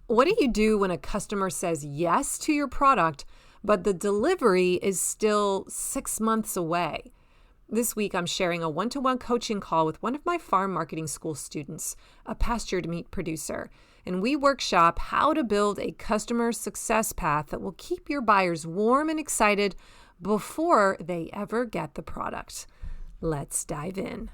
What do you do when a customer says yes to your product, but the delivery is still 6 months away? This week, I'm sharing a one-to-one coaching call with one of my farm marketing school students, a pastured meat producer, and we workshop how to build a customer success path that will keep your buyers warm and excited before they ever get the product. Let's dive in.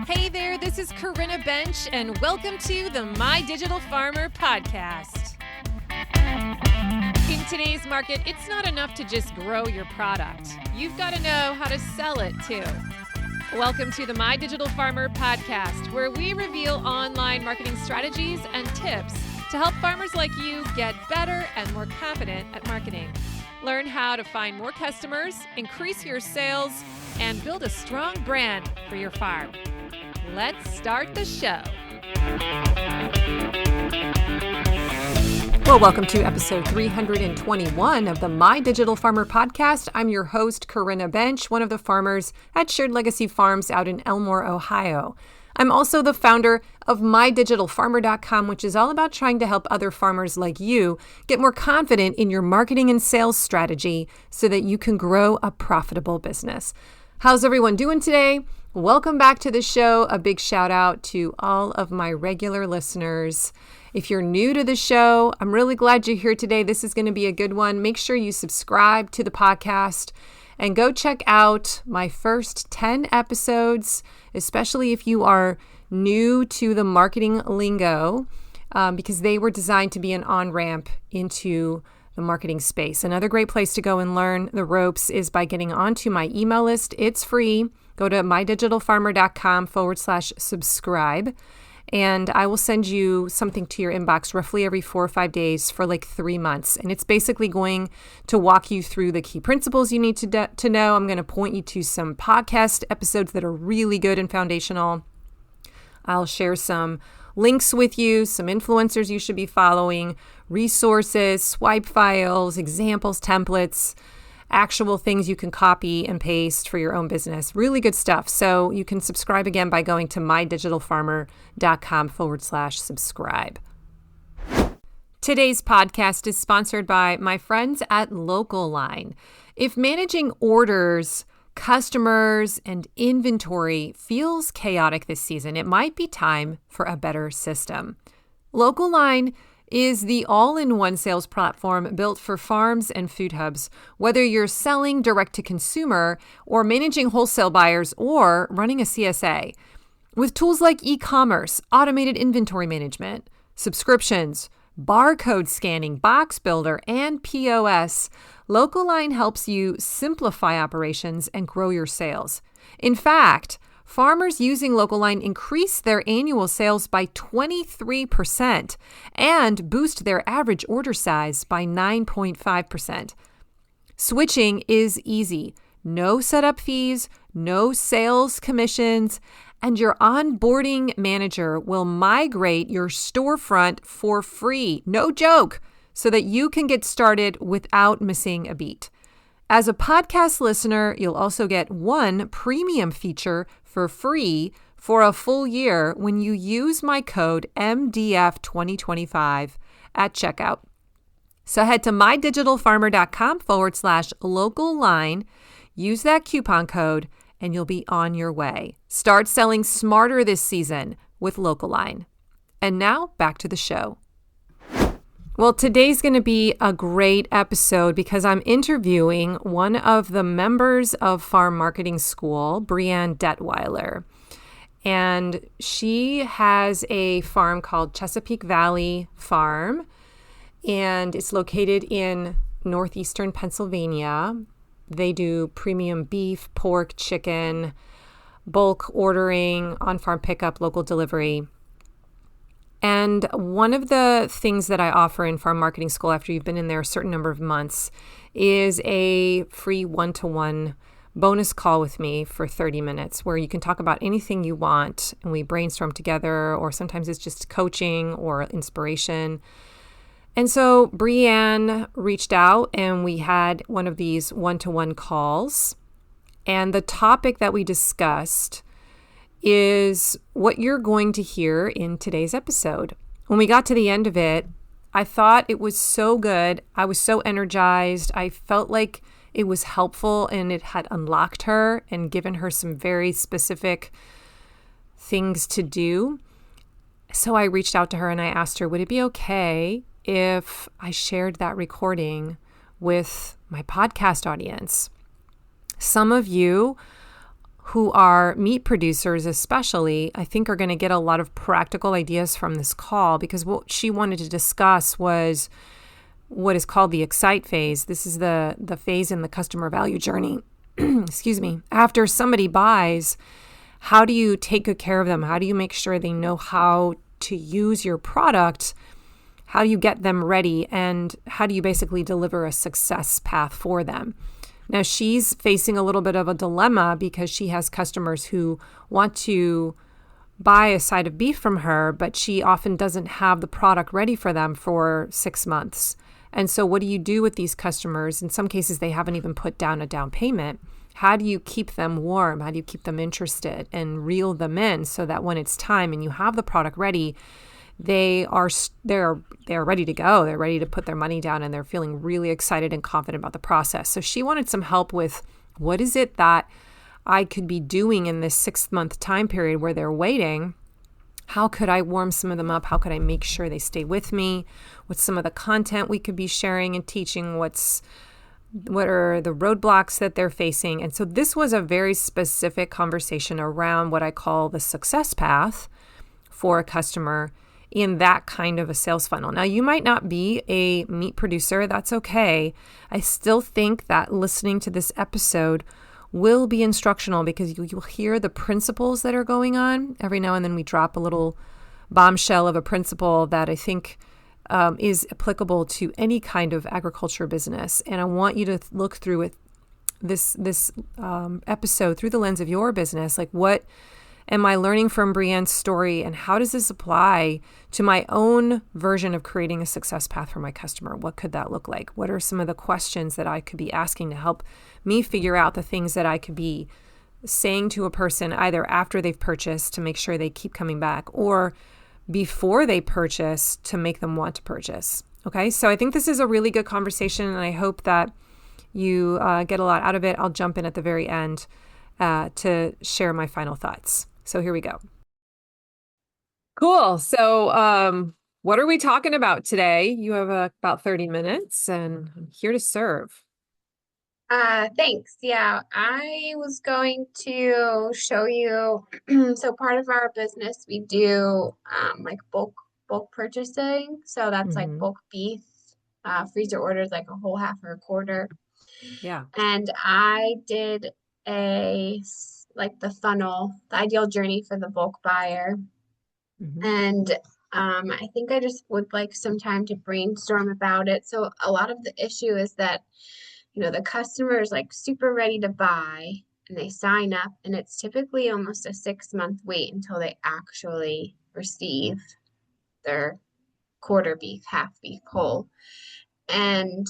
Hey there, this is Corinna Bench, and welcome to the My Digital Farmer podcast. In today's market, it's not enough to just grow your product. You've got to know how to sell it too. Welcome to the My Digital Farmer podcast, where we reveal online marketing strategies and tips to help farmers like you get better and more confident at marketing. Learn how to find more customers, increase your sales, and build a strong brand for your farm. Let's start the show. Well, welcome to episode 321 of the My Digital Farmer podcast. I'm your host, Corinna Bench, one of the farmers at Shared Legacy Farms out in Elmore, Ohio. I'm also the founder of mydigitalfarmer.com, which is all about trying to help other farmers like you get more confident in your marketing and sales strategy so that you can grow a profitable business. How's everyone doing today? Welcome back to the show. A big shout out to all of my regular listeners. If you're new to the show, I'm really glad you're here today. This is going to be a good one. Make sure you subscribe to the podcast and go check out my first 10 episodes, especially if you are new to the marketing lingo, because they were designed to be an on-ramp into the marketing space. Another great place to go and learn the ropes is by getting onto my email list. It's free. Go to mydigitalfarmer.com/subscribe. And I will send you something to your inbox roughly every 4 or 5 days for like 3 months. And it's basically going to walk you through the key principles you need to know. I'm going to point you to some podcast episodes that are really good and foundational. I'll share some links with you, some influencers you should be following, resources, swipe files, examples, templates, actual things you can copy and paste for your own business. Really good stuff. So you can subscribe again by going to mydigitalfarmer.com/subscribe. Today's podcast is sponsored by my friends at Local Line. If managing orders, customers, and inventory feels chaotic this season, it might be time for a better system. Local Line is the all-in-one sales platform built for farms and food hubs. Whether you're selling direct to consumer or managing wholesale buyers or running a CSA. With tools like e-commerce, automated inventory management, subscriptions, barcode scanning, box builder, and POS, Local Line helps you simplify operations and grow your sales. In fact, farmers using Local Line increase their annual sales by 23% and boost their average order size by 9.5%. Switching is easy. No setup fees, no sales commissions, and your onboarding manager will migrate your storefront for free. No joke, so that you can get started without missing a beat. As a podcast listener, you'll also get one premium feature for free for a full year when you use my code MDF2025 at checkout. So head to mydigitalfarmer.com/local line, use that coupon code, and you'll be on your way. Start selling smarter this season with Local Line. And now back to the show. Well, today's going to be a great episode because I'm interviewing one of the members of Farm Marketing School, Breann Detweiler. And she has a farm called Chesapeake Valley Farm, and it's located in northeastern Pennsylvania. They do premium beef, pork, chicken, bulk ordering, on-farm pickup, local delivery. And one of the things that I offer in Farm Marketing School after you've been in there a certain number of months is a free one-to-one bonus call with me for 30 minutes where you can talk about anything you want and we brainstorm together, or sometimes it's just coaching or inspiration. And so Breann reached out and we had one of these one-to-one calls. And the topic that we discussed is what you're going to hear in today's episode. When we got to the end of it, I thought it was so good. I was so energized. I felt like it was helpful and it had unlocked her and given her some very specific things to do. So I reached out to her and I asked her, would it be okay if I shared that recording with my podcast audience? Some of you who are meat producers especially, I think are going to get a lot of practical ideas from this call, because what she wanted to discuss was what is called the excite phase. This is the phase in the customer value journey. Excuse me. After somebody buys, how do you take good care of them? How do you make sure they know how to use your product? How do you get them ready? And how do you basically deliver a success path for them? Now, she's facing a little bit of a dilemma because she has customers who want to buy a side of beef from her, but she often doesn't have the product ready for them for 6 months. And so what do you do with these customers? In some cases, they haven't even put down a down payment. How do you keep them warm? How do you keep them interested and reel them in so that when it's time and you have the product ready, they're ready to go. They're ready to put their money down and they're feeling really excited and confident about the process. So she wanted some help with what is it that I could be doing in this 6-month time period where they're waiting. How could I warm some of them up? How could I make sure they stay with me? What's some of the content we could be sharing and teaching? What are the roadblocks that they're facing? And so this was a very specific conversation around what I call the success path for a customer in that kind of a sales funnel. Now, you might not be a meat producer. That's okay. I still think that listening to this episode will be instructional because you'll hear the principles that are going on. Every now and then we drop a little bombshell of a principle that I think is applicable to any kind of agriculture business. And I want you to look through it, this episode through the lens of your business. Like, what am I learning from Breann's story, and how does this apply to my own version of creating a success path for my customer? What could that look like? What are some of the questions that I could be asking to help me figure out the things that I could be saying to a person either after they've purchased to make sure they keep coming back, or before they purchase to make them want to purchase? Okay, so I think this is a really good conversation, and I hope that you get a lot out of it. I'll jump in at the very end to share my final thoughts. So here we go. Cool. So what are we talking about today? You have about 30 minutes and I'm here to serve. Thanks. Yeah, I was going to show you. So part of our business, we do like bulk purchasing. So that's like Mm-hmm. bulk beef, freezer orders, like a whole half or a quarter. Yeah. And I did like the funnel, the ideal journey for the bulk buyer. Mm-hmm. And I think I just would like some time to brainstorm about it. So a lot of the issue is that, the customer is like super ready to buy and they sign up, and it's typically almost a 6-month wait until they actually receive their quarter beef, half beef, whole. And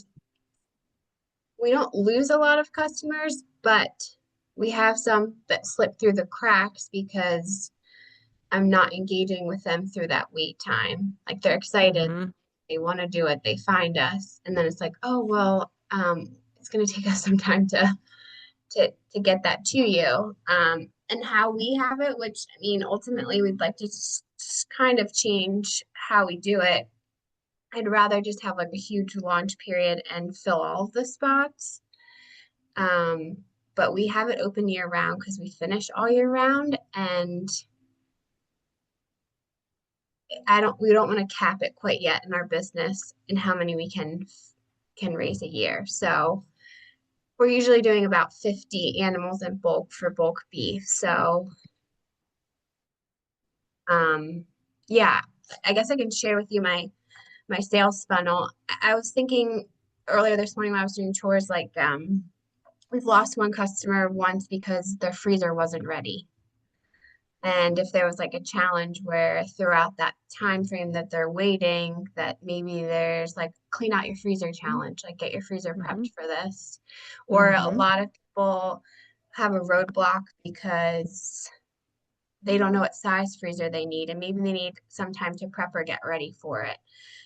we don't lose a lot of customers, but we have some that slip through the cracks because I'm not engaging with them through that wait time. Like, they're excited, Mm-hmm. they want to do it, they find us, and then it's like, oh well, it's going to take us some time to get that to you. And how we have it, which I mean, ultimately, we'd like to just kind of change how we do it. I'd rather just have like a huge launch period and fill all of the spots. Um, but we have it open year round because we finish all year round, and we don't want to cap it quite yet in our business in how many we can raise a year. So we're usually doing about 50 animals in bulk for bulk beef. So yeah, I guess I can share with you my sales funnel. I was thinking earlier this morning when I was doing chores, like we've lost one customer once because their freezer wasn't ready. And if there was like a challenge where throughout that time frame that they're waiting, that maybe there's like clean out your freezer challenge, like get your freezer Mm-hmm. prepped for this. Or a Mm-hmm. lot of people have a roadblock because they don't know what size freezer they need, and maybe they need some time to prep or get ready for it.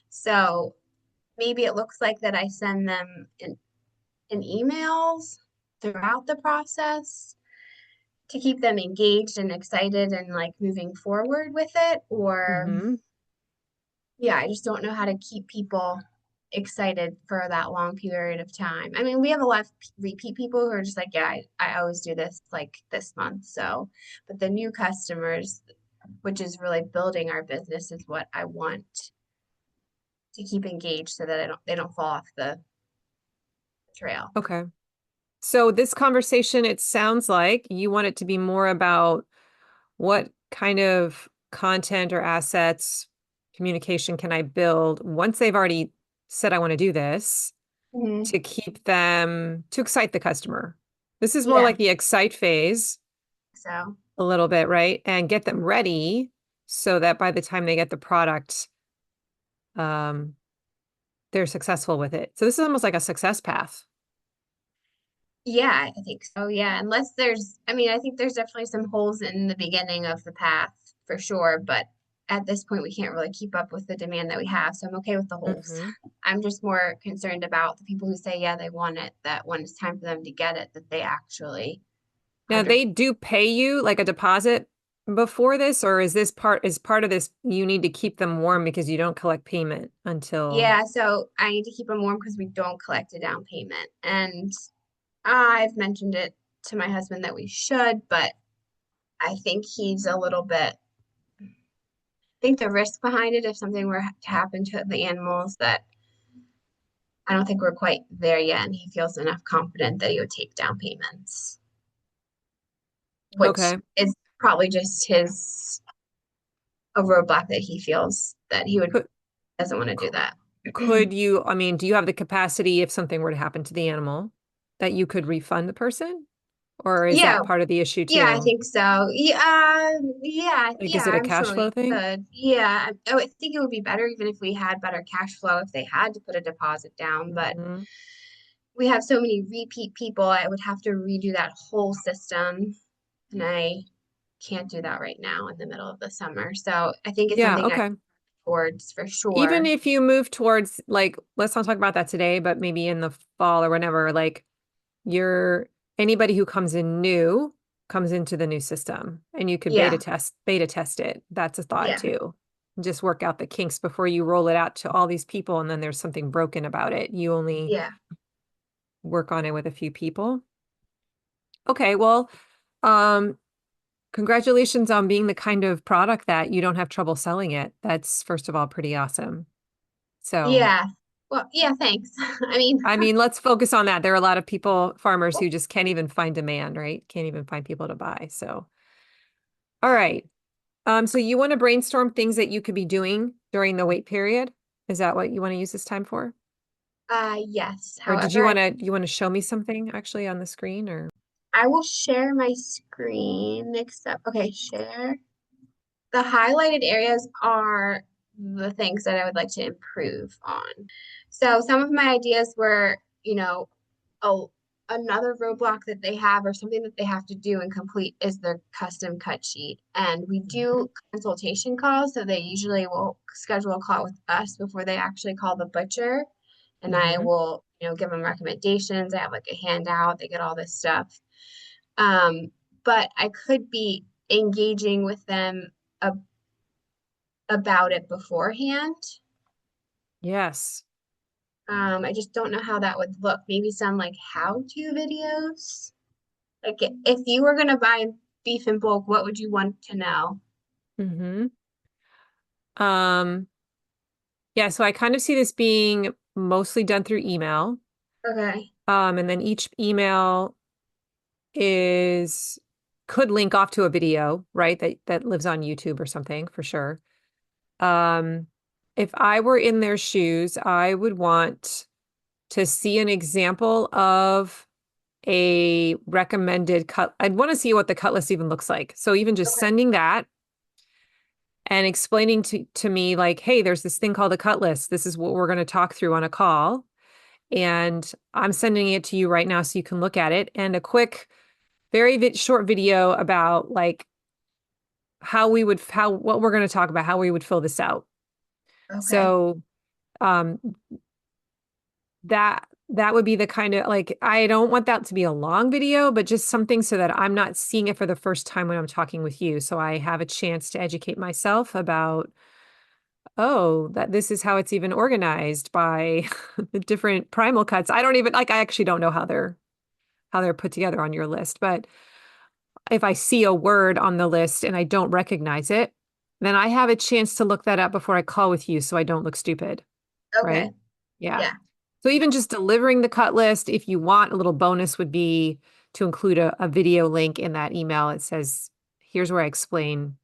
So maybe it looks like that I send them in emails throughout the process to keep them engaged and excited and like moving forward with it. Or Mm-hmm. yeah, I just don't know how to keep people excited for that long period of time. I mean, we have a lot of repeat people who are just like, yeah, I always do this like this month. So, but the new customers, which is really building our business, is what I want to keep engaged so that they don't fall off the trail. Okay. So this conversation, it sounds like you want it to be more about what kind of content or assets, communication can I build once they've already said, I want to do this, Hmm. to keep them, to excite the customer. This is more Yeah. like the excite phase So, a little bit, right? And get them ready so that by the time they get the product, um, they're successful with it. So this is almost like a success path. yeah, I think so. Yeah. Unless there's, I mean, I think there's definitely some holes in the beginning of the path for sure. But at this point, we can't really keep up with the demand that we have. So I'm okay with the holes. Hmm. I'm just more concerned about the people who say, yeah, they want it, that when it's time for them to get it, that they actually Now 100. they do pay you like a deposit before this, or is part of this you need to keep them warm because you don't collect payment until Yeah. So I need to keep them warm because we don't collect a down payment. And I've mentioned it to my husband that we should, but I think he's a little bit think the risk behind it if something were to happen to the animals that I don't think we're quite there yet, and he feels enough confident that he would take down payments, which okay. is probably just his a roadblock that he feels that he would Could doesn't want to do that. could you, I mean, do you have the capacity if something were to happen to the animal that you could refund the person? Or is Yeah, that part of the issue yeah, I too? think so. Like, Yeah, is it a I'm cash sure flow we thing? could. Yeah, I would think it would be better even if we had better cash flow if they had to put a deposit down, but Hmm. we have so many repeat people, I would have to redo that whole system, and I can't do that right now in the middle of the summer. So I think it's Yeah, something I okay. towards for Even sure. if you move towards like, let's not talk about that today, but maybe in the fall or whenever, like you're anybody who comes in new comes into the new system and you could Yeah, beta test it. That's a thought yeah, too. Just work out the kinks before you roll it out to all these people and then there's something broken about it. You only yeah, work on it with a few people. Okay, well, um, congratulations on being the kind of product that you don't have trouble selling it. That's first of all pretty awesome. So, yeah. Well, yeah, thanks. I mean, I mean, let's focus on that. There are a lot of people, farmers who just can't even find demand, right? Can't even find people to buy. So, all right. So you want to brainstorm things that you could be doing during the wait period? Is that what you want to use this time for? yes. Or did However, you want to show me something actually on the screen or? I will share my screen except, okay, share. The highlighted areas are the things that I would like to improve on. So some of my ideas were, a, another roadblock that they have or something that they have to do and complete is their custom cut sheet. And we Mhm. do consultation calls, so they usually will schedule a call with us before they actually call the butcher. And I Mhm. will, give them recommendations. I have like a handout, they get all this stuff. Um, but I could be engaging with them about it beforehand. Yes. I just don't know how that would look. Maybe some like how-to videos. Like if you were gonna buy beef in bulk, what would you want to know? Hmm. Um, yeah, so I kind of see this being mostly done through email. Okay. And then each email is could link off to a video, right? That lives on YouTube or something for sure. Um, if I were in their shoes, I would want to see an example of a recommended cut. I'd want to see what the cut list even looks like. So even just Okay. sending that and explaining to me like, hey, there's this thing called a cut list. This is what we're going to talk through on a call. And I'm sending it to you right now so you can look at it. And a quick, very short video about like what we're going to talk about, how we would fill this out. Okay. So, um, that would be the kind of like, I don't want that to be a long video, but just something so that I'm not seeing it for the first time when I'm talking with you. So I have a chance to educate myself about, oh, that this is how it's even organized by the different primal cuts. I don't even like, I actually don't know how they're put together on your list, but if I see a word on the list and I don't recognize it, then I have a chance to look that up before I call with you so I don't look stupid, right? Okay. Yeah. Yeah. So even just delivering the cut list, if you want, a little bonus would be to include a video link in that email. It says, here's where I explain,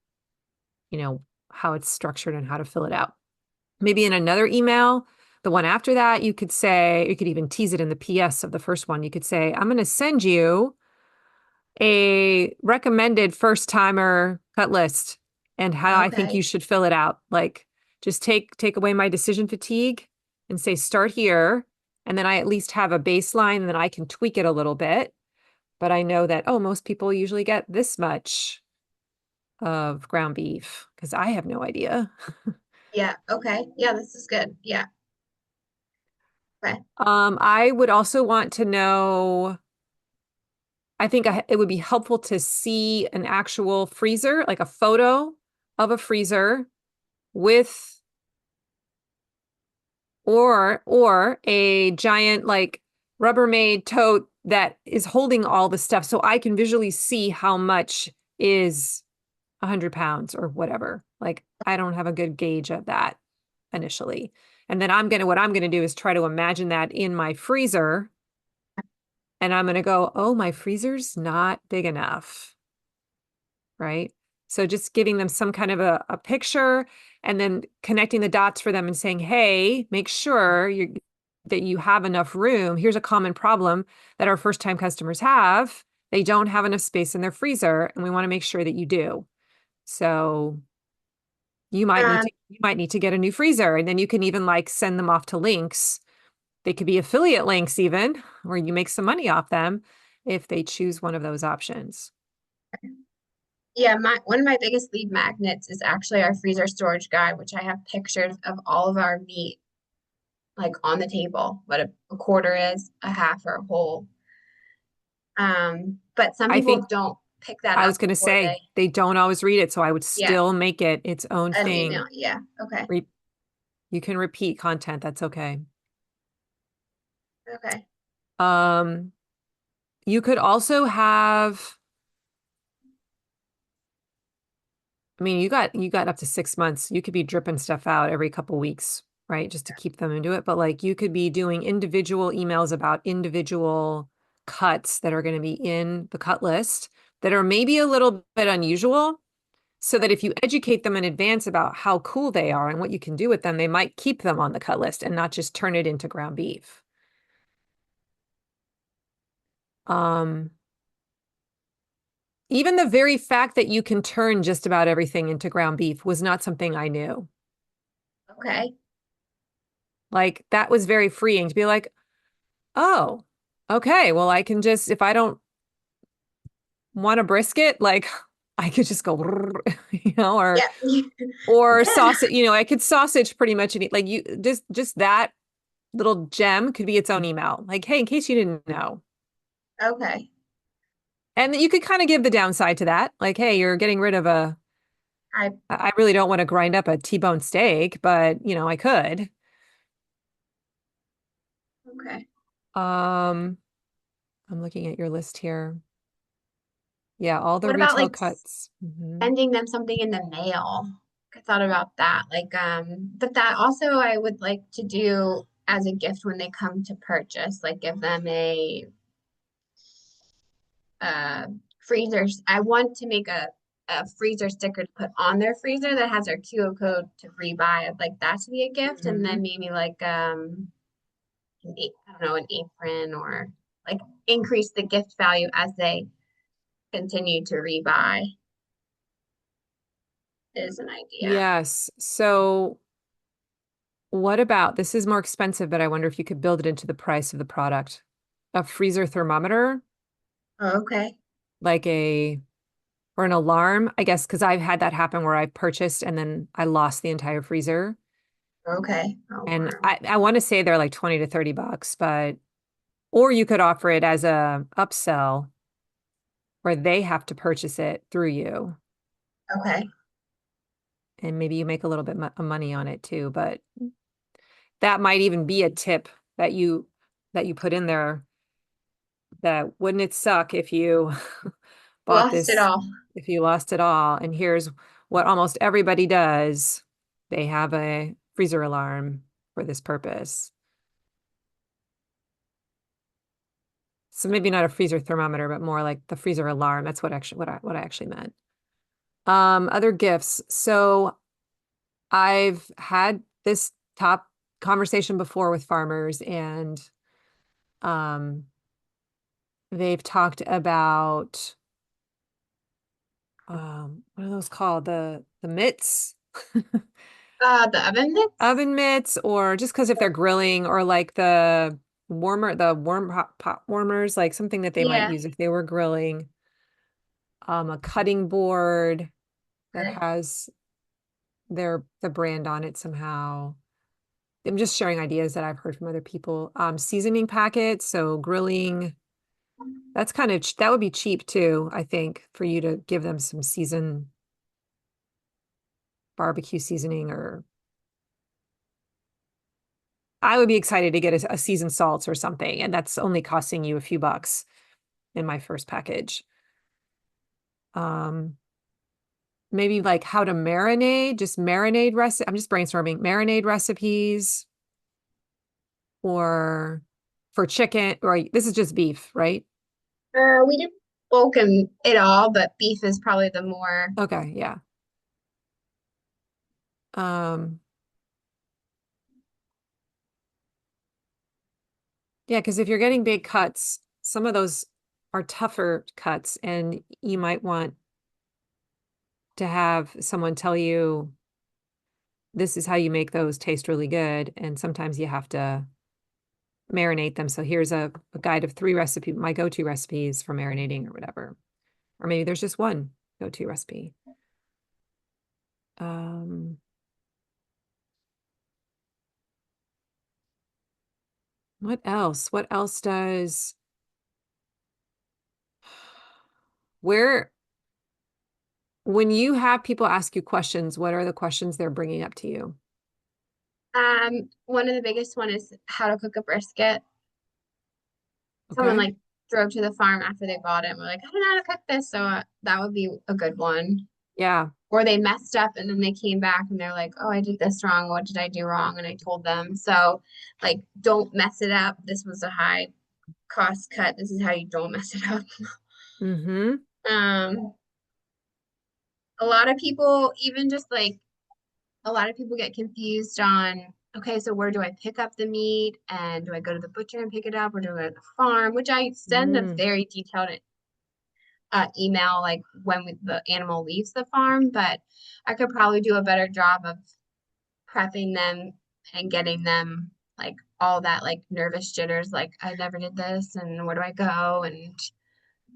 how it's structured and how to fill it out. Maybe in another email, the one after that, you could say, you could even tease it in the PS of the first one. You could say, I'm going to send you a recommended first timer cut list and how I think you Okay. should fill it out. Like just take away my decision fatigue and say start here. And then I at least have a baseline and then I can tweak it a little bit. But I know that, oh, most people usually get this much of ground beef because I have no idea. Yeah. Okay. Yeah, this is good. Yeah. Okay. I would also want to know, I think it would be helpful to see an actual freezer, like a photo of a freezer with or a giant like Rubbermaid tote that is holding all the stuff so I can visually see how much is 100 pounds or whatever. Like I don't have a good gauge of that initially. And then what I'm gonna do is try to imagine that in my freezer and I'm gonna go, oh, my freezer's not big enough, right? So just giving them some kind of a picture and then connecting the dots for them and saying, hey, make sure that you have enough room. Here's a common problem that our first time customers have. They don't have enough space in their freezer, and we want to make sure that you do. So Um, you might need to get a new freezer, and then you can even like send them off to links. They could be affiliate links even, where you make some money off them if they choose one of those options. yeah, one of my biggest lead magnets is actually our freezer storage guide, which I have pictures of all of our meat like on the table, what a quarter is, a half or a whole. But some I people think don't pick that I up was going to before say they, they don't always read it, so I would yeah, still make it its own an thing. email. Yeah. Okay. Re You can repeat content, that's okay. Okay. Um, you could also have, I mean, you got up to 6 months. You could be dripping stuff out every couple weeks, right? Just to keep them into it. But like you could be doing individual emails about individual cuts that are going to be in the cut list that are maybe a little bit unusual. So that if you educate them in advance about how cool they are and what you can do with them, they might keep them on the cut list and not just turn it into ground beef. Um, Even the very fact that you can turn just about everything into ground beef was not something I knew. Okay. Like that was very freeing to be like, oh, okay, well, I can just, if I don't want a brisket, like I could just go, Yeah. or Yeah. sausage, I could sausage pretty much any, like you just that little gem could be its own email. Like, hey, in case you didn't know. Okay. And you could kind of give the downside to that. Like, hey, you're getting rid of I I really don't want to grind up a T-bone steak, but I could. okay. Um, I'm looking at your list here. Yeah, all the What about retail like cuts. sending them something in the mail? I thought about that. Like, but that also I would like to do as a gift when they come to purchase, like give them a uh freezers. I want to make a freezer sticker to put on their freezer that has our QR code to rebuy. I'd like that to be a gift, and then Mhm. maybe like I don't know, an apron or like increase the gift value as they continue to rebuy is an idea. Yes. So what about, this is more expensive, but I wonder if you could build it into the price of the product. A freezer thermometer, Oh, okay. like a or an alarm, I guess, because I've had that happen where I've purchased and then I lost the entire freezer. Okay. And Alarm. I want to say they're like 20 to 30 bucks, but or you could offer it as a upsell where they have to purchase it through you. Okay. And maybe you make a little bit of money on it too, but that might even be a tip that you put in there, that wouldn't it suck if you bought Lost it this, all. if you lost it all. And here's what almost everybody does. They have a freezer alarm for this purpose. So maybe not a freezer thermometer, but more like the freezer alarm. That's what I actually meant. Other gifts. So I've had this top conversation before with farmers, and um they've talked about what are those called? The mitts. The oven mitts? Oven mitts, or just because if they're grilling, or like the pot warmers, like something that they might Yeah. use if they were grilling. A cutting board that Okay. has the brand on it somehow. I'm just sharing ideas that I've heard from other people. Seasoning packets, so grilling, that's kind of that would be cheap too, I think, for you to give them some barbecue seasoning. Or I would be excited to get a seasoned salts or something, and that's only costing you a few bucks in my first package. Um, Maybe like how to marinate, just marinade recipe. I'm just brainstorming marinade recipes, or for chicken, or this is just beef, right? We did bulk and it all, but beef is probably the more. Okay, yeah. Um, yeah, because if you're getting big cuts, some of those are tougher cuts, and you might want to have someone tell you this is how you make those taste really good. And sometimes you have to marinate them. So here's a guide of 3 my go-to recipes for marinating or whatever. Or maybe there's just one go-to recipe. Um, what else? What else does where when you have people ask you questions, what are the questions they're bringing up to you? One of the biggest one is how to cook a brisket. Someone Okay. like drove to the farm after they bought it and were like, I don't know how to cook this. So that would be a good one. Yeah. Or they messed up and then they came back and they're like, oh, I did this wrong. What did I do wrong? And I told them. So, like, don't mess it up. This was a high cost cut. This is how you don't mess it up. Mm-hmm. Um, a lot of people, even just like a lot of people get confused on, okay, so where do I pick up the meat? And do I go to the butcher and pick it up or do I go to the farm? Which I send a Mm. very detailed email like when the animal leaves the farm, but I could probably do a better job of prepping them and getting them like all that like nervous jitters, like I never did this and where do I go? And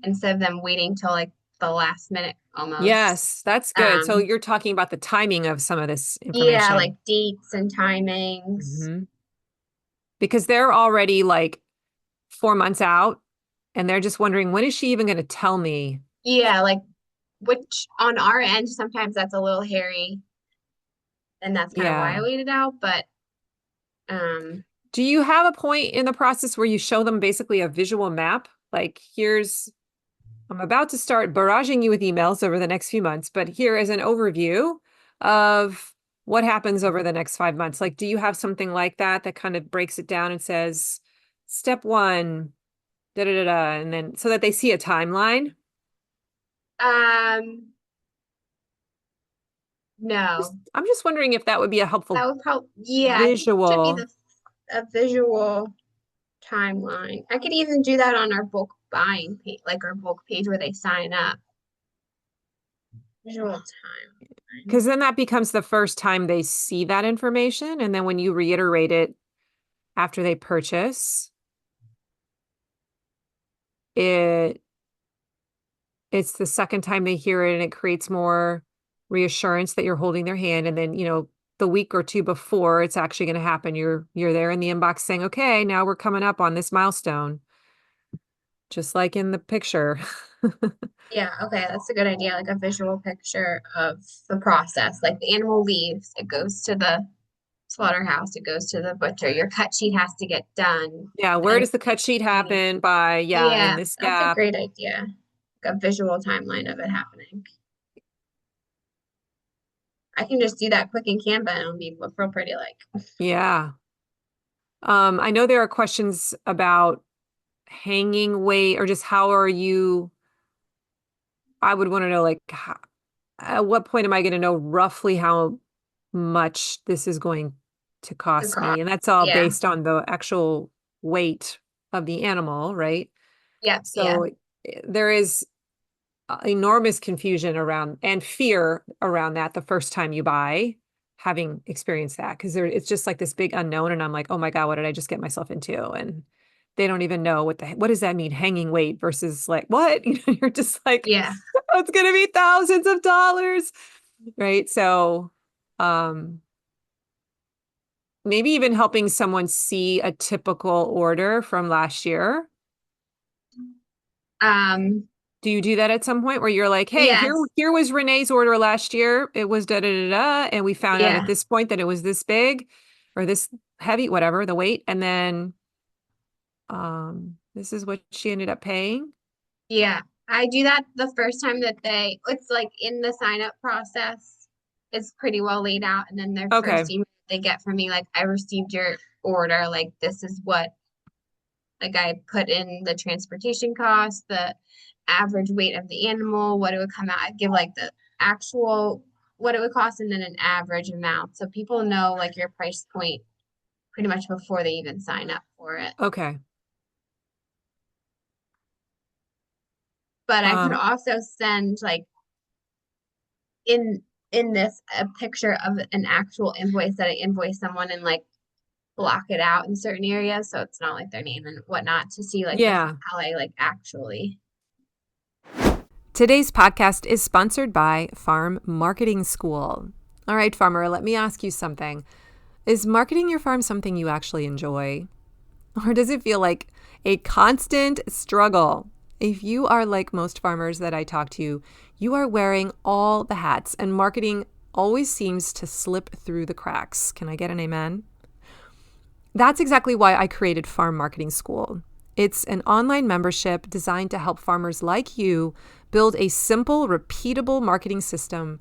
instead of them waiting till like the last minute almost. Yes, that's good. So Um, you're talking about the timing of some of this yeah, like information. dates and timings. Hmm. Because they're already like 4 months out, and they're just wondering, when is she even going to tell me? Yeah, like which on our end, sometimes that's a little hairy, and that's kind of why I Yeah. waited out. But um, Do you have a point in the process where you show them basically a visual map? Like, I'm about to start barraging you with emails over the next few months, but here is an overview of what happens over the next 5 months. Like, do you have something like that that kind of breaks it down and says, step one, da da da da, and then so that they see a timeline? um, no, I'm just wondering if that would be a helpful that would probably yeah, I think it should be visual. the a visual timeline. I could even do that on our bulk buying page, like our bulk page where they sign up. Visual timeline. Because then that becomes the first time they see that information. And then when you reiterate it after they purchase, it it's the second time they hear it and it creates more reassurance that you're holding their hand. And then, the week or two before it's actually going to happen, you're there in the inbox saying, okay, now we're coming up on this milestone, just like in the picture. Yeah, okay, that's a good idea, like a visual picture of the process. Like the animal leaves, it goes to the slaughterhouse, it goes to the butcher. Your cut sheet has to get done. Yeah, where Then does the cut sheet training. happen by? Yeah, in Yeah, this that's a gap. great idea. Like a visual timeline of it happening. I can just do that quick in Canva and it'll be look real pretty like. Yeah. I know there are questions about hanging weight or just how are you, I would want to know, like, at what point am I going to know roughly how much this is going to The cost car. me? And that's all Yeah. based on the actual weight of the animal, right? Yep. Yeah. So there is enormous confusion around and fear around that the first time you buy, having experienced that, because it's just like this big unknown. And I'm like, oh my God, what did I just get myself into? And they don't even know what does that mean, hanging weight versus like what? You're just like, Yeah. oh, it's gonna be thousands of dollars. Right. So um maybe even helping someone see a typical order from last year. Um, Do you do that at some point where you're like, hey, here, yes. here was Renee's order last year. It was da da da da, and we found out at Yeah. this point that it was this big or this heavy, whatever the weight, and then this is what she ended up paying. Yeah. I do that the first time that it's like in the sign up process. It's pretty well laid out. And then their Okay, first email they get from me, like, I received your order. Like, this is what, like, I put in the transportation cost, the average weight of the animal, what it would come out. I give like the actual, what it would cost, and then an average amount. So people know like your price point pretty much before they even sign up for it. okay. But I could Um, also send like in this a picture of an actual invoice that I invoice someone and like block it out in certain areas so it's not like their name and whatnot to see like yeah. how I like actually. Today's podcast is sponsored by Farm Marketing School. All right, farmer, let me ask you something. Is marketing your farm something you actually enjoy? Or does it feel like a constant struggle? If you are like most farmers that I talk to, you are wearing all the hats and marketing always seems to slip through the cracks. Can I get an amen? That's exactly why I created Farm Marketing School. It's an online membership designed to help farmers like you build a simple, repeatable marketing system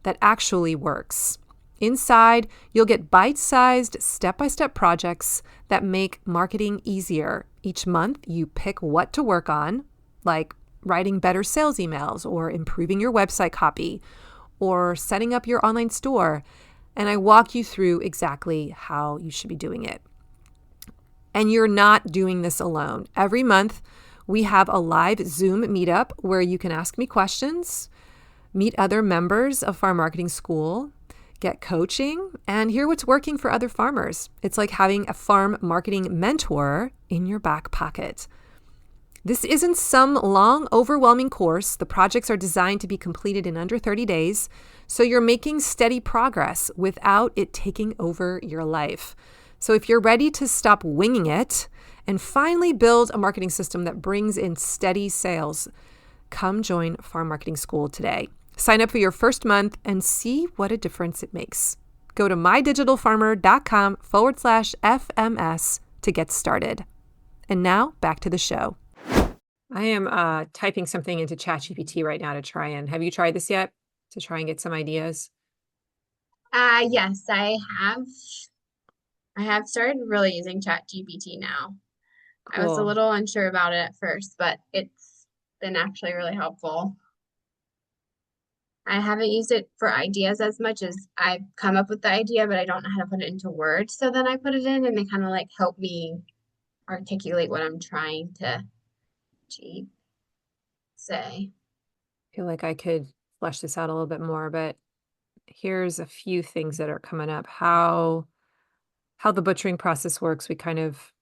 that actually works. Inside, you'll get bite-sized, step-by-step projects that make marketing easier. Each month, you pick what to work on, like writing better sales emails or improving your website copy or setting up your online store, and I walk you through exactly how you should be doing it. And you're not doing this alone. Every month, we have a live Zoom meetup where you can ask me questions, meet other members of Farm Marketing School, get coaching, and hear what's working for other farmers. It's like having a farm marketing mentor in your back pocket. This isn't some long, overwhelming course. The projects are designed to be completed in under 30 days, so you're making steady progress without it taking over your life. So if you're ready to stop winging it and finally build a marketing system that brings in steady sales, come join Farm Marketing School today. Sign up for your first month and see what a difference it makes. Go to mydigitalfarmer.com/FMS to get started. And now back to the show. I am typing something into ChatGPT right now to try and, have you tried this yet? To try and get some ideas? Yes, I have started really using ChatGPT now. I was a Cool. little unsure about it at first, but it's been actually really helpful. I haven't used it for ideas as much as I've come up with the idea, but I don't know how to put it into words. So then I put it in and they kind of like help me articulate what I'm trying to achieve, say. I feel like I could flesh this out a little bit more, but here's a few things that are coming up. How the butchering process works. We kind of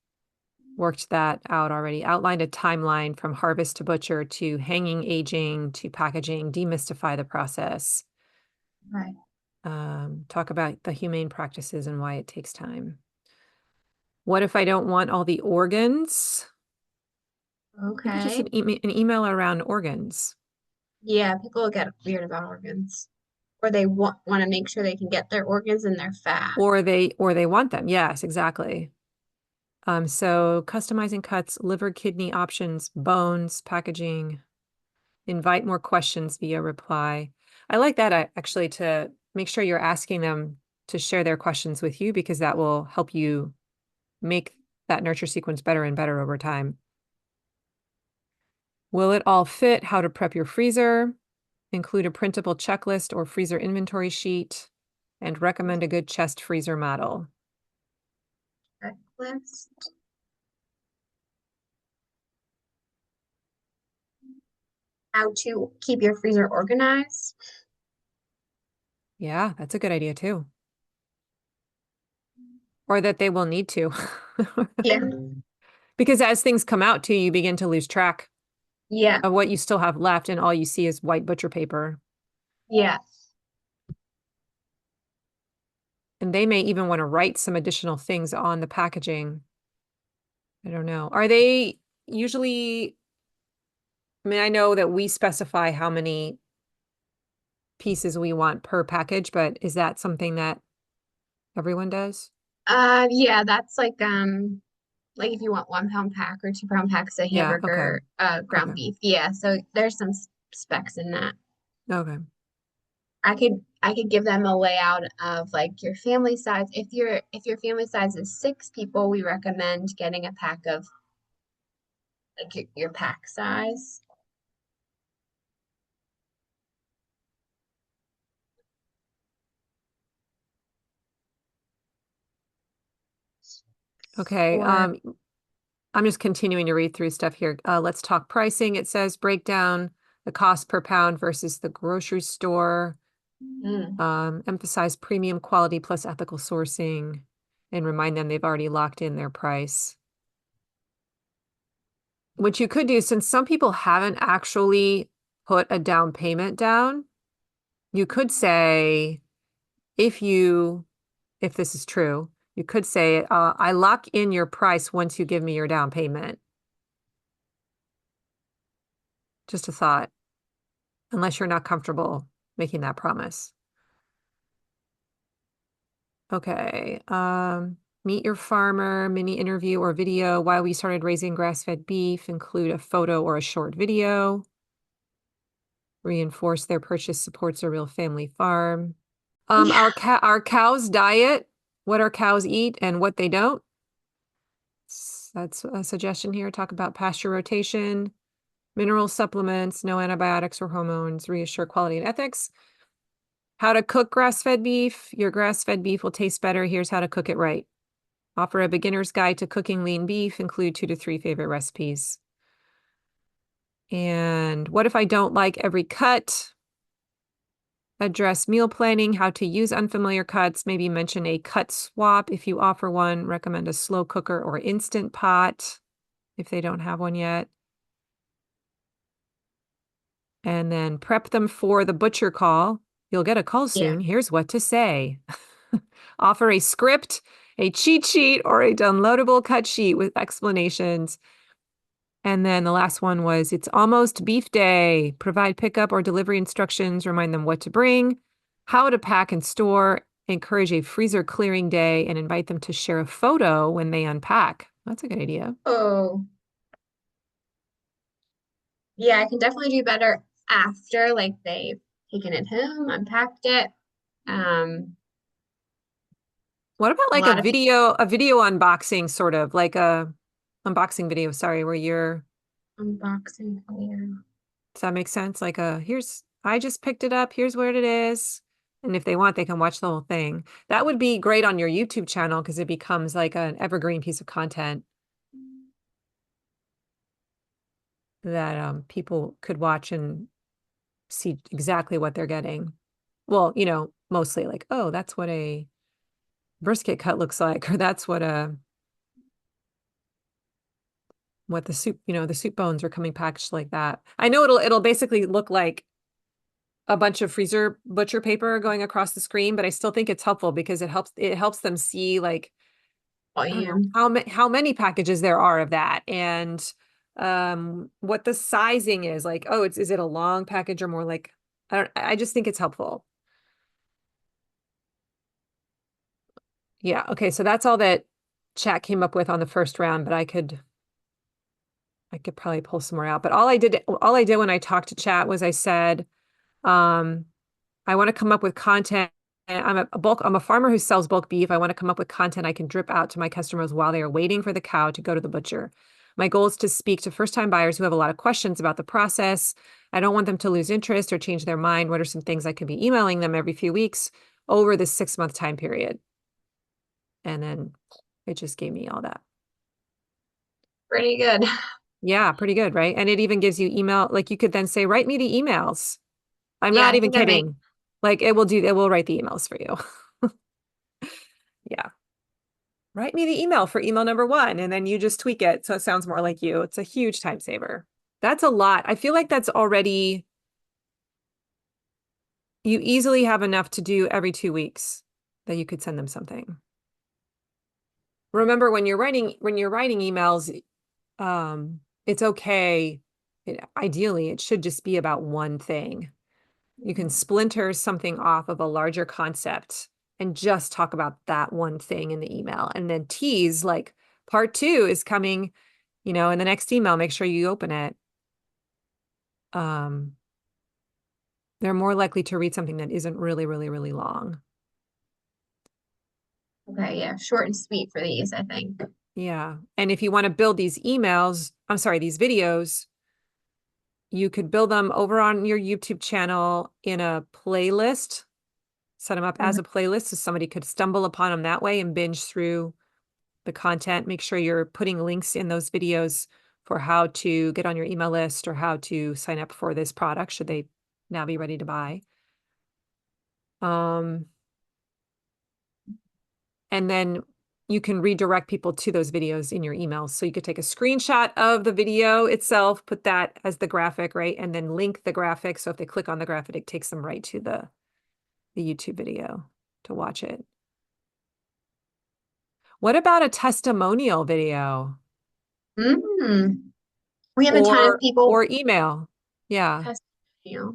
worked that out already. Outlined a timeline from harvest to butcher to hanging, aging to packaging, demystify the process. Right. Talk about the humane practices and why it takes time. What if I don't want all the organs? Maybe just Okay. an email around organs. Yeah, people get weird about organs. Or they want to make sure they can get their organs and their fat. Or they want them. Yes, exactly. So customizing cuts, liver, kidney options, bones, packaging, invite more questions via reply. I like that actually, to make sure you're asking them to share their questions with you, because that will help you make that nurture sequence better and better over time. Will it all fit? How to prep your freezer. Include a printable checklist or freezer inventory sheet, and recommend a good chest freezer model. Checklist. How to keep your freezer organized. Yeah, that's a good idea too. Or that they will need to. Yeah. Because as things come out too, you begin to lose track Yeah. of what you still have left, and all you see is white butcher paper. Yeah. And they may even want to write some additional things on the packaging. I don't know. Are they usually, I mean, I know that we specify how many pieces we want per package, but is that something that everyone does? Yeah, that's like if you want 1 pound pack or 2 pound packs of Yeah, okay. hamburger, Okay. ground beef. Yeah, so there's some specs in that. Okay. I could give them a layout of like your family size. If your family size is 6 people, we recommend getting a pack of like your pack size. Okay. Or I'm just continuing to read through stuff here. Let's talk pricing. It says break down the cost per pound versus the grocery store. mm, Emphasize premium quality plus ethical sourcing, and remind them they've already locked in their price. What you could do, since some people haven't actually put a down payment down, you could say, if this is true, you could say, I lock in your price once you give me your down payment. Just a thought, unless you're not comfortable making that promise. Okay. Meet your farmer, mini interview or video. Why we started raising grass-fed beef. Include a photo or a short video. Reinforce their purchase supports a real family farm. yeah. Our cows' diet, what our cows eat and what they don't. That's a suggestion here. Talk about pasture rotation, mineral supplements, no antibiotics or hormones, reassure quality and ethics. How to cook grass-fed beef. Your grass-fed beef will taste better. Here's how to cook it right. Offer a beginner's guide to cooking lean beef. Include 2 to 3 favorite recipes. And what if I don't like every cut? Address meal planning, how to use unfamiliar cuts. Maybe mention a cut swap if you offer one. Recommend a slow cooker or instant pot if they don't have one yet. And then prep them for the butcher call. You'll get a call Yeah. soon. Here's what to say. Offer a script, a cheat sheet, or a downloadable cut sheet with explanations. And then the last one was, it's almost beef day. Provide pickup or delivery instructions. Remind them what to bring, how to pack and store. Encourage a freezer clearing day and invite them to share a photo when they unpack. That's a good idea. Oh, yeah, I can definitely do better after like they've taken it home, unpacked it. Um, What about a like lot of people a video unboxing, sort of like a unboxing video, sorry, where you're, unboxing here. does that make sense? Like I just picked it up. Here's where it is. And if they want, they can watch the whole thing. That would be great on your YouTube channel, because it becomes like an evergreen piece of content that people could watch and see exactly what they're getting. Well, mostly like, oh, that's what a brisket cut looks like, or that's what a what the soup, the soup bones are coming packaged like that. I know it'll basically look like a bunch of freezer butcher paper going across the screen, but I still think it's helpful because it helps them see like, I don't know Volume. how many packages there are of that, and what the sizing is like. Oh, is it a long package or more like, I just think it's helpful. Yeah, okay, so that's all that chat came up with on the first round, but I could probably pull some more out. But all I did when I talked to chat was I said, um, I want to come up with content. I'm a farmer who sells bulk beef. I want to come up with content I can drip out to my customers while they are waiting for the cow to go to the butcher. My goal is to speak to first-time buyers who have a lot of questions about the process. I don't want them to lose interest or change their mind. What are some things I could be emailing them every few weeks over this 6-month time period? And then it just gave me all that. Pretty good. Yeah, pretty good, right? And it even gives you email, like you could then say, write me the emails. I'm Yeah, not I even think that makes kidding. Like it will write the emails for you. Yeah. Write me the email for email number 1, and then you just tweak it so it sounds more like you. It's a huge time saver. That's a lot. I feel like that's already, you easily have enough to do every 2 weeks that you could send them something. Remember, when you're writing emails, it's okay. Ideally, it should just be about one thing. You can splinter something off of a larger concept and just talk about that one thing in the email, and then tease like part 2 is coming, in the next email. Make sure you open it. Um, they're more likely to read something that isn't really, really, really long. okay, yeah, short and sweet for these, I think. Yeah. And if you want to build these videos, you could build them over on your YouTube channel in a playlist, set them up as Mhm. a playlist so somebody could stumble upon them that way and binge through the content. Make sure you're putting links in those videos for how to get on your email list or how to sign up for this product should they now be ready to buy. Um, and then you can redirect people to those videos in your emails. So you could take a screenshot of the video itself, put that as the graphic, right? And then link the graphic. So if they click on the graphic, it takes them right to the YouTube video to watch it. What about a testimonial video Mm. We have a ton of or people email? Yeah. test, you know.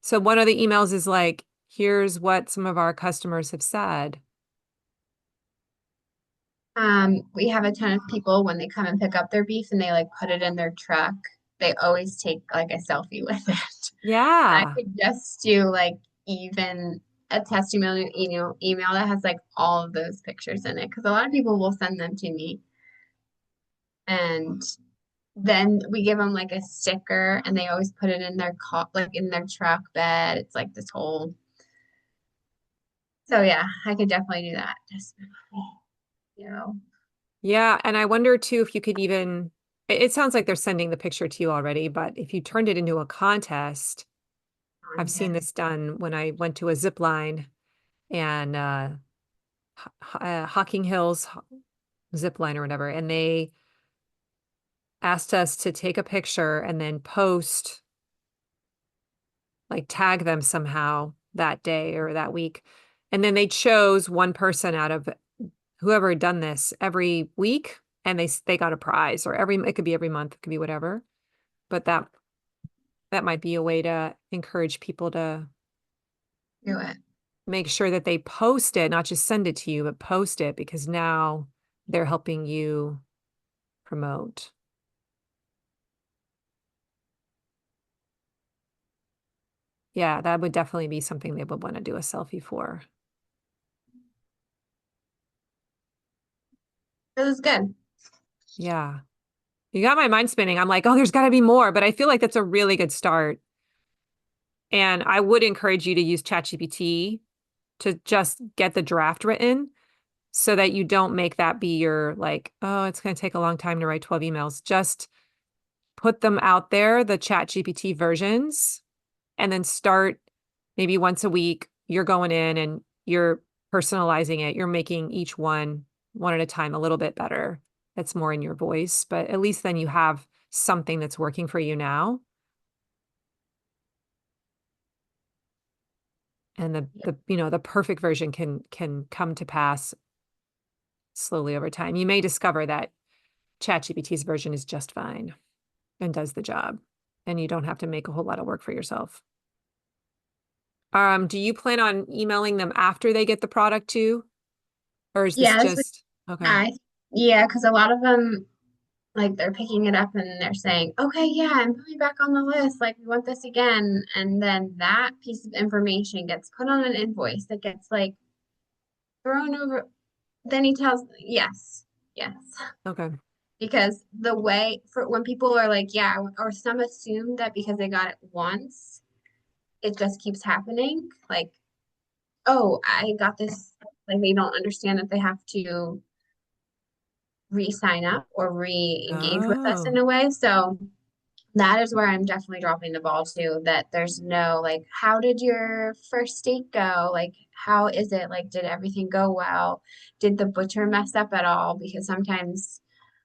So one of the emails is like, here's what some of our customers have said. We have a ton of people when they come and pick up their beef and they like put it in their truck, they always take like a selfie with it. I Yeah. could just do like even a testimonial email that has like all of those pictures in it because a lot of people will send them to me and then we give them like a sticker and they always put it in their like in their truck bed. It's like this whole. So yeah, I could definitely do that. You know. Yeah. And I wonder too if you could even, it sounds like they're sending the picture to you already, but if you turned it into a contest, I've seen Contest. this done when I went to a zip line and Hocking Hills zip line or whatever, and they asked us to take a picture and then post, like tag them somehow that day or that week. And then they chose one person out of whoever had done this every week, and they got a prize, or it could be every month, it could be whatever. But that might be a way to encourage people to Do it. make sure that they post it, not just send it to you, but post it, because now they're helping you promote. Yeah, that would definitely be something they would want to do a selfie for. This is good. Yeah. You got my mind spinning. I'm like, oh, there's got to be more, but I feel like that's a really good start. And I would encourage you to use ChatGPT to just get the draft written so that you don't make that be your like, oh, it's going to take a long time to write 12 emails. Just put them out there, the ChatGPT versions, and then start maybe once a week. You're going in and you're personalizing it. You're making each one at a time a little bit better. that's more in your voice, but at least then you have something that's working for you now. And the perfect version can come to pass slowly over time. You may discover that ChatGPT's version is just fine and does the job, and you don't have to make a whole lot of work for yourself. Do you plan on emailing them after they get the product too? Or is this Yeah, that's what just okay? I, yeah, because a lot of them, like, they're picking it up and they're saying, okay, yeah, I'm putting back on the list. Like, we want this again. And then that piece of information gets put on an invoice that gets like thrown over. Then he tells, yes, yes. Okay. Because the way for when people are like, yeah, or some assume that because they got it once, it just keeps happening. Like, oh, I got this. Like, they don't understand that they have to re-sign up or re-engage with us in Oh. a way. So that is where I'm definitely dropping the ball too, that there's no like, how did your first date go? Like, how is it? Like, did everything go well? Did the butcher mess up at all? Because sometimes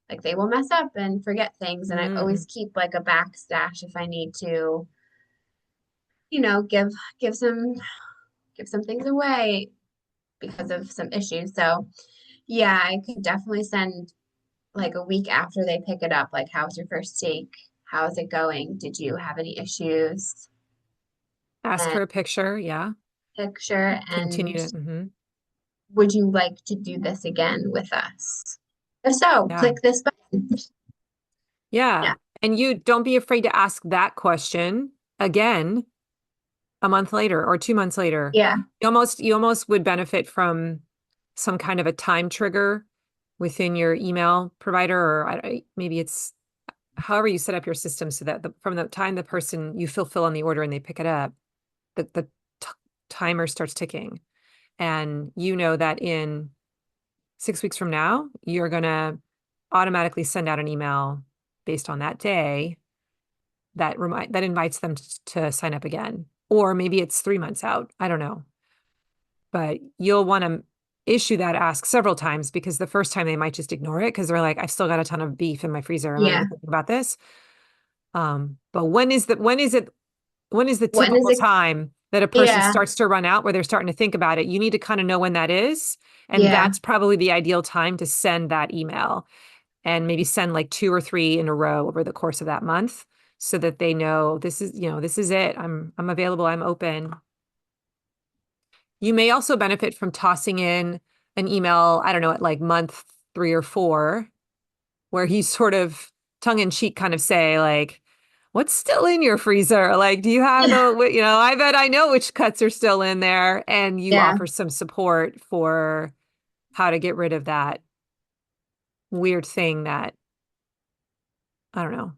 like they will mess up and forget things. And I Mm. always keep like a backstash if I need to, you know, give some give some things away because of some issues. So yeah, I could definitely send like a week after they pick it up, like how's your first take? How's it going? Did you have any issues? Ask And for a picture. Yeah. picture Continue and to. would you like to do this again with us? If so, Yeah. click this button. Yeah. Yeah. And you don't be afraid to ask that question again a month later or 2 months later. Yeah. You almost would benefit from some kind of a time trigger within your email provider, or maybe it's however you set up your system so that from the time the person you fulfill on the order and they pick it up, the t timer starts ticking. And you know that in 6 weeks from now, you're going to automatically send out an email based on that day that invites them to sign up again. Or maybe it's 3 months out. I don't know. But you'll want to issue that ask several times because the first time they might just ignore it because they're like, I've still got a ton of beef in my freezer. I'm not Yeah. even thinking about this. But when is the When is typical it? time that a person Yeah. starts to run out where they're starting to think about it? You need to kind of know when that is. And Yeah. that's probably the ideal time to send that email and maybe send like 2 or 3 in a row over the course of that month so that they know this is it. I'm available. I'm open. You may also benefit from tossing in an email, I don't know, at like month 3 or 4, where he's sort of tongue in cheek kind of say like, what's still in your freezer? Like, do you have I bet I know which cuts are still in there. And you Yeah. offer some support for how to get rid of that weird thing that, I don't know,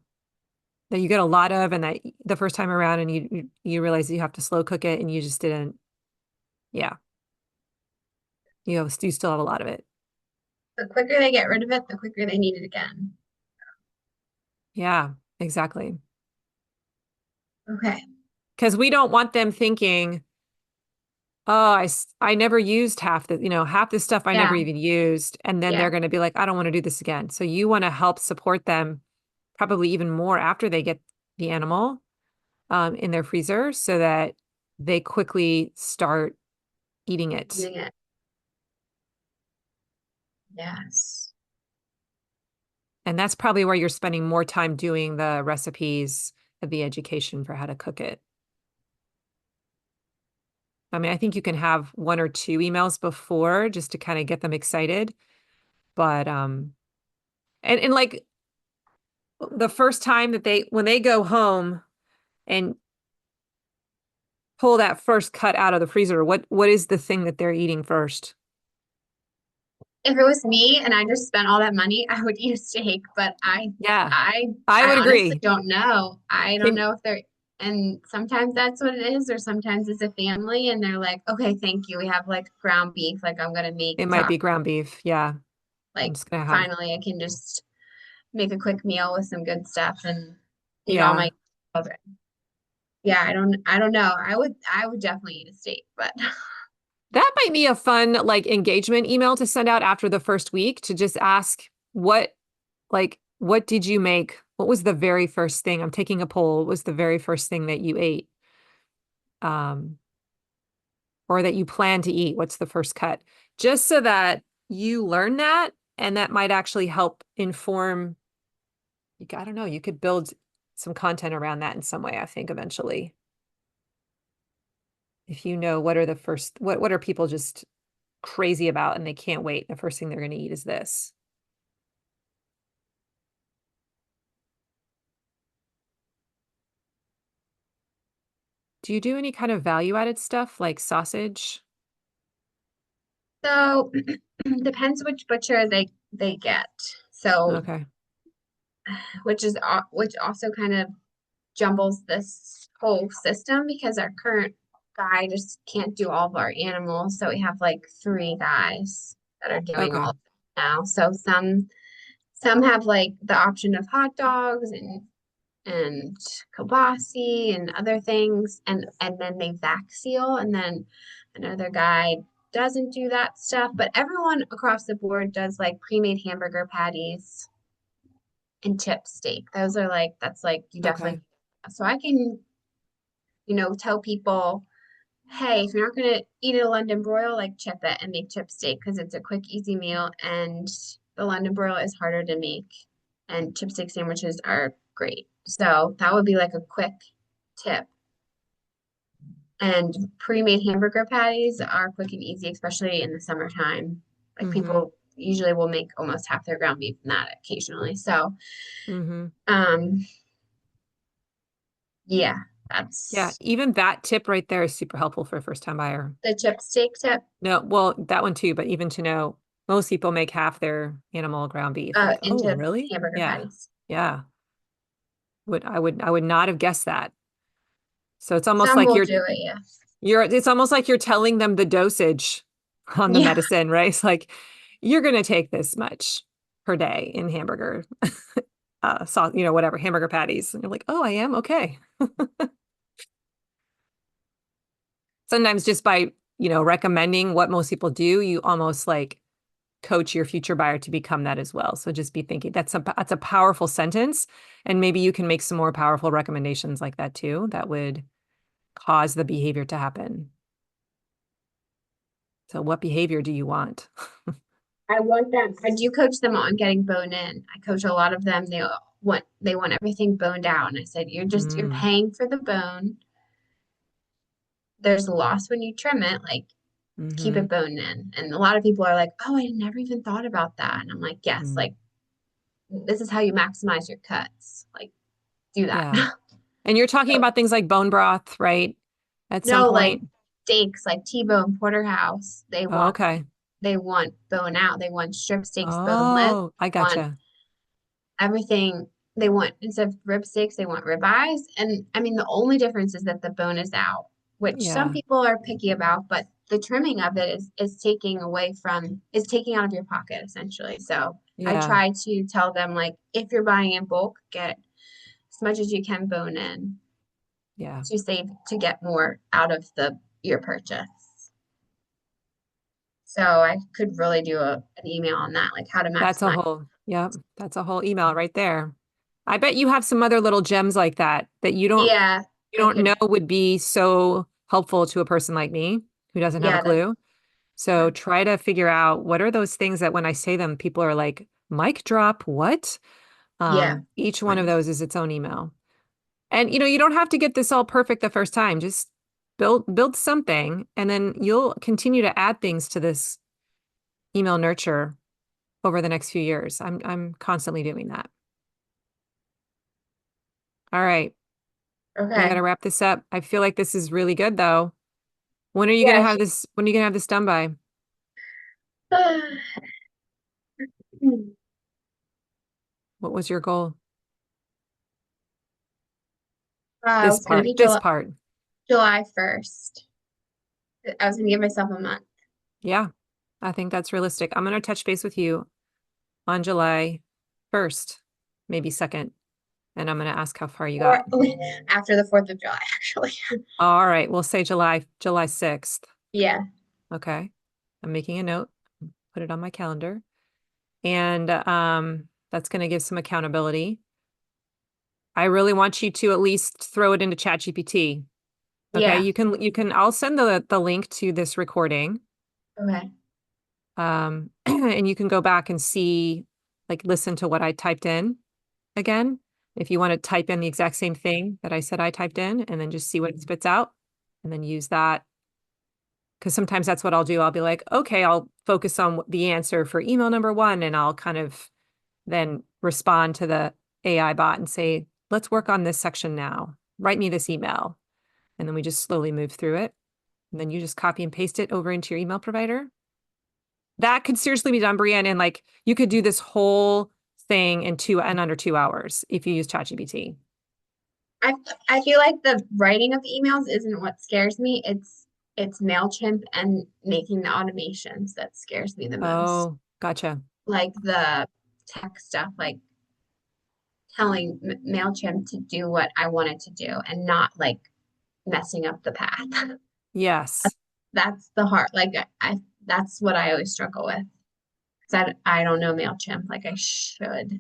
that you get a lot of and that the first time around and you realize you have to slow cook it and you just didn't. Yeah. You still have a lot of it. The quicker they get rid of it, the quicker they need it again. Yeah, exactly. Okay. Because we don't want them thinking, oh, I never used half the stuff I never Yeah. even used. And then Yeah. they're going to be like, I don't want to do this again. So you want to help support them probably even more after they get the animal in their freezer so that they quickly start eating it. Using it. Yes. And that's probably where you're spending more time doing the recipes of the education for how to cook it. I mean, I think you can have 1 or 2 emails before just to kind of get them excited. But and like the first time that when they go home and pull that first cut out of the freezer, what is the thing that they're eating first? If it was me and I just spent all that money, I would eat a steak, but Yeah, I I I would honestly agree. don't know. I don't Can know if they're and sometimes that's what it is, or sometimes it's a family and they're like, okay, thank you. We have like ground beef, like I'm gonna make It might top be ground beef. Yeah, I'm like just gonna have finally I can just make a quick meal with some good stuff and feed all yeah. my children. Yeah, I don't know. I would definitely eat a steak, but That might be a fun like engagement email to send out after the first week to just ask like, what did you make? What was the very first thing? I'm taking a poll. What was the very first thing that you ate? Um, or that you plan to eat? What's the first cut? Just so that you learn that, and that might actually help inform, I don't know, you could build some content around that in some way, I think, eventually. If you know what are the first, what are people just crazy about and they can't wait. The first thing they're going to eat is this. Do you do any kind of value added stuff like sausage? So depends which butcher they get. So Okay. which also kind of jumbles this whole system because our current guy just can't do all of our animals. So we have like three guys that are doing all Okay. of it now. So some have like the option of hot dogs and kibasi and other things and then they vac seal and then another guy doesn't do that stuff, but everyone across the board does like pre-made hamburger patties and chip steak. Those are like that's like you definitely Okay. so I can, tell people, hey, if you're not gonna eat a London broil, like chip it and make chip steak because it's a quick, easy meal and the London broil is harder to make and chip steak sandwiches are great. So that would be like a quick tip. And pre-made hamburger patties are quick and easy, especially in the summertime. Like Mm-hmm. people usually will make almost half their ground beef in that occasionally. So, Mm-hmm. um, yeah, Yeah. that's Even that tip right there is super helpful for a first time buyer. the chip steak tip No, well, that one too, but even to know most people make half their animal ground beef. Like, oh, into really? hamburger Yeah. patties. Yeah. I would not have guessed that. So it's almost Some like will do it, yeah. it's almost like you're telling them the dosage on the Yeah, medicine, right? It's like you're going to take this much per day in hamburger sauce, whatever, hamburger patties. And you're like, oh, I am? Okay. Sometimes just by, recommending what most people do, you almost like coach your future buyer to become that as well. So just be thinking that's a powerful sentence. And maybe you can make some more powerful recommendations like that too, that would cause the behavior to happen. So what behavior do you want? I want them. I do coach them on getting bone in. I coach a lot of them. They want everything boned out. And I said, you're Mm, paying for the bone. There's a loss when you trim it, like keep hmm it bone in. And a lot of people are like, oh, I never even thought about that. And I'm like, yes, mm, like this is how you maximize your cuts. Like do that. yeah. And you're talking So about things like bone broth, right? At some no, like point. steaks, like T-bone porterhouse, Oh, okay. they want bone out. They want strip steaks boneless. Oh, I Want gotcha. everything they want instead of rib steaks, they want rib eyes. And I mean, the only difference is that the bone is out, which some Yeah. people are picky about, but the trimming of it is taking out of your pocket essentially. So I Yeah. try to tell them like if you're buying in bulk, get as much as you can bone in Yeah. to get more out of your purchase. So I could really do an email on that, like how to maximize. That's a whole email right there. I bet you have some other little gems like that that you don't Yeah, you I don't could. know would be so helpful to a person like me who doesn't have a Yeah, that's clue. So try to figure out what are those things that when I say them, people are like, mic drop, what? yeah. Each one of Funny. those is its own email. And you don't have to get this all perfect the first time. Just build something and then you'll continue to add things to this email nurture over the next few years. I'm constantly doing that. All right. We got Okay. to wrap this up. I feel like this is really good though. Yeah. When are you going to have this done by? What was your goal? It's gonna be This part. July 1st. I was gonna give myself a month. Yeah, I think that's realistic. I'm going to touch base with you on July 1st, maybe 2nd, and I'm going to ask how far you Or got. after the 4th of July, actually. All right, we'll say July 6th. Yeah. Okay. I'm making a note, put it on my calendar. And That's going to give some accountability. I really want you to at least throw it into ChatGPT. Okay, Yeah. I'll send the link to this recording. Okay. And you can go back and see, like, listen to what I typed in again. If you want to type in the exact same thing that I said I typed in, and then just see what it spits out, and then use that. Because sometimes that's what I'll do. I'll be like, okay, I'll focus on the answer for email number 1, and I'll kind of then respond to the AI bot and say, let's work on this section now. Write me this email. And then we just slowly move through it. And then you just copy and paste it over into your email provider. That could seriously be done, Breann. And like, you could do this whole thing in under 2 hours if you use ChatGPT. I I feel like the writing of the emails isn't what scares me. It's MailChimp and making the automations that scares me the most. Oh, gotcha. Like the tech stuff, like telling MailChimp to do what I want it to do and not like messing up the path. Yes. That's the hard, like that's what I always struggle with. Because I don't know MailChimp like I should.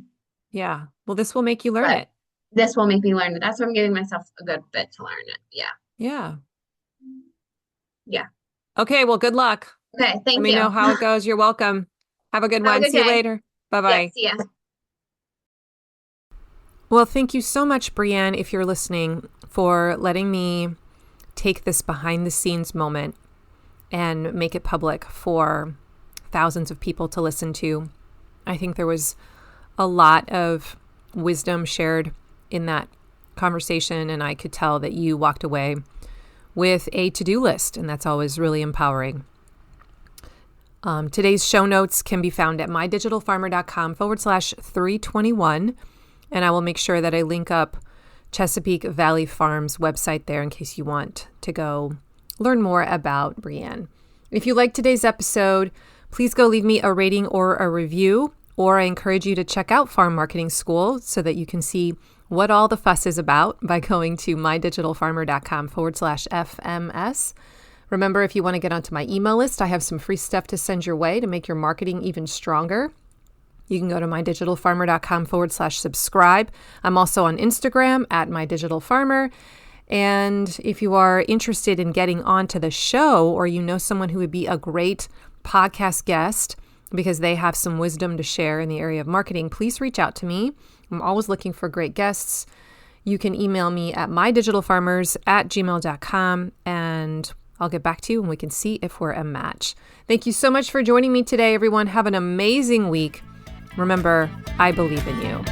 Yeah. Well, this will make you learn But it. this will make me learn it. That's why I'm giving myself a good bit to learn it. Yeah. Yeah. Yeah. Okay. Well, good luck. Okay. Let Thank me know you. how it goes. You're welcome. Have a good Have a one. good See you day. later. Yeah. Bye-bye. See ya. Well, thank you so much, Breann, if you're listening, for letting me take this behind the scenes moment and make it public for thousands of people to listen to. I think there was a lot of wisdom shared in that conversation, and I could tell that you walked away with a to-do list, and that's always really empowering. Today's show notes can be found at mydigitalfarmer.com/321, and I will make sure that I link up Chesapeake Valley Farm's website there in case you want to go learn more about Breann. If you liked today's episode, please go leave me a rating or a review, or I encourage you to check out Farm Marketing School so that you can see what all the fuss is about by going to mydigitalfarmer.com/FMS. Remember, if you want to get onto my email list, I have some free stuff to send your way to make your marketing even stronger. You can go to mydigitalfarmer.com/subscribe. I'm also on Instagram at mydigitalfarmer. And if you are interested in getting onto the show, or you know someone who would be a great podcast guest because they have some wisdom to share in the area of marketing, please reach out to me. I'm always looking for great guests. You can email me at mydigitalfarmers@gmail.com, and I'll get back to you and we can see if we're a match. Thank you so much for joining me today, everyone. Have an amazing week. Remember, I believe in you.